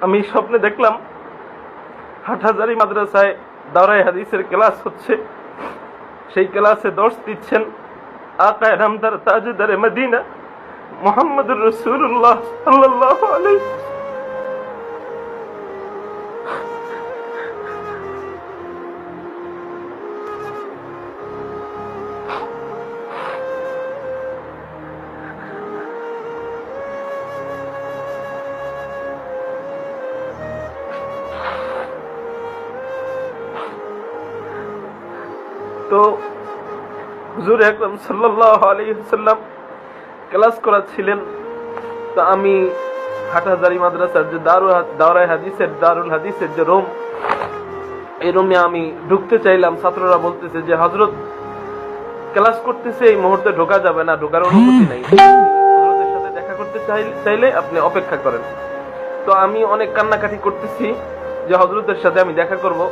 আমি স্বপ্নে দেখলাম হাটহাজারী মাদ্রাসায় দাওরায়ে হাদিসের ক্লাস হচ্ছে। সেই ক্লাসে দর্শ দিচ্ছেন আকা নামদার তাজদারে মদিনা মুহাম্মদুর রাসূলুল্লাহ সাল্লাল্লাহু আলাইহি। তো হুজুর আকরাম সাল্লাল্লাহু আলাইহি ওয়াসাল্লাম ক্লাস করাচ্ছিলেন। তো আমি হাটহাজারী মাদ্রাসার যে দাওরায়ে হাদিসের দারুল হাদিসের যে রুম, এই রুমে আমি ঢুকতে চাইলাম। ছাত্ররা বলতেছে যে হযরত ক্লাস করতেছে, এই মুহূর্তে ঢোকা যাবে না, ঢোকার অনুমতি নাই, হযরতের সাথে দেখা করতে চাইলে আপনি অপেক্ষা করেন। তো আমি অনেক কান্নাকাটি করতেছি যে হযরতের সাথে আমি দেখা করব,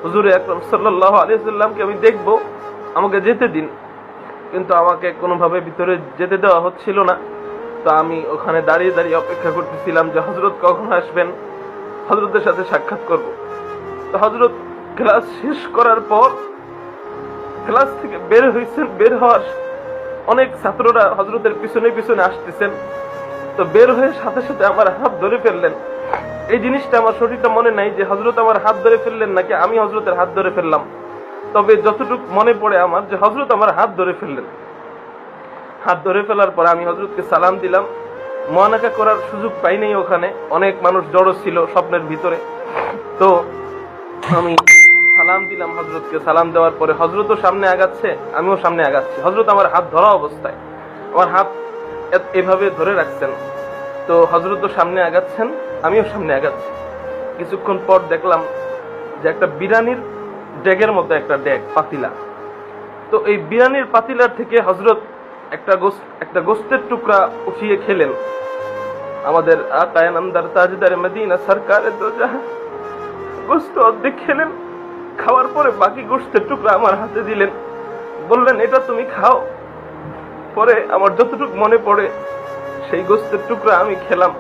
হুজুর আকরাম সাল্লাল্লাহু আলাইহি ওয়াসাল্লামকে আমি দেখব, আমাকে যেতে দিন। কিন্তু আমাকে কোনোভাবে ভিতরে যেতে দেওয়া হচ্ছিল না। তো আমি ওখানে দাঁড়িয়ে দাঁড়িয়ে অপেক্ষা করতেছিলাম যে হযরত কখন আসবেন, হযরতের সাথে সাক্ষাৎ করব। তো হযরত ক্লাস শেষ করার পর ক্লাস থেকে বের হয়েছেন। বের হওয়ার অনেক ছাত্ররা হযরতের পিছনে পিছনে আসতেছেন। তো বের হয়ে সাথে সাথে আমার হাত ধরে ফেললেন। এই জিনিসটা আমার শরীরটা মনে নাই যে হযরত আমার হাত ধরে ফেললেন নাকি আমি হযরতের হাত ধরে ফেললাম। তবে যতটুকু মনে পড়ে আমার যে হযরত আমার হাত ধরে ফেললেন। হাত ধরে ফেলার পর আমি হযরতকে সালাম দিলাম। মুআনাকা করার সুযোগ পাই নাই, ওখানে অনেক মানুষ জড়ো ছিল স্বপ্নের ভিতরে। তো আমি সালাম দিলাম হযরতকে। সালাম দেওয়ার পরে হযরতও সামনে আগাচ্ছে, আমিও সামনে আগাচ্ছি। হযরত আমার হাত ধরা অবস্থায় আমার হাত এভাবে ধরে রাখছেন। তো হযরতও সামনে আগাচ্ছেন, আমিও সামনে আগাচ্ছি। কিছুক্ষণ পর দেখলাম যে একটা বিরানির ডেগের মতো একটা ডেগ পাতিলা। তো এই বিরানির পাতিলার থেকে হযরত একটা গোস্তের টুকরা উঠিয়ে খেলেন। আমাদের আকা নামদার তাজদারে মদিনা সরকারে দো জাহান গোস্ত অর্ধেক খেলেন। খাওয়ার পরে বাকি গোস্তের টুকরা আমার হাতে দিলেন, বললেন এটা তুমি খাও। পরে আমার যতটুকু মনে পড়ে সেই গোস্তের টুকরা আমি খেলাম।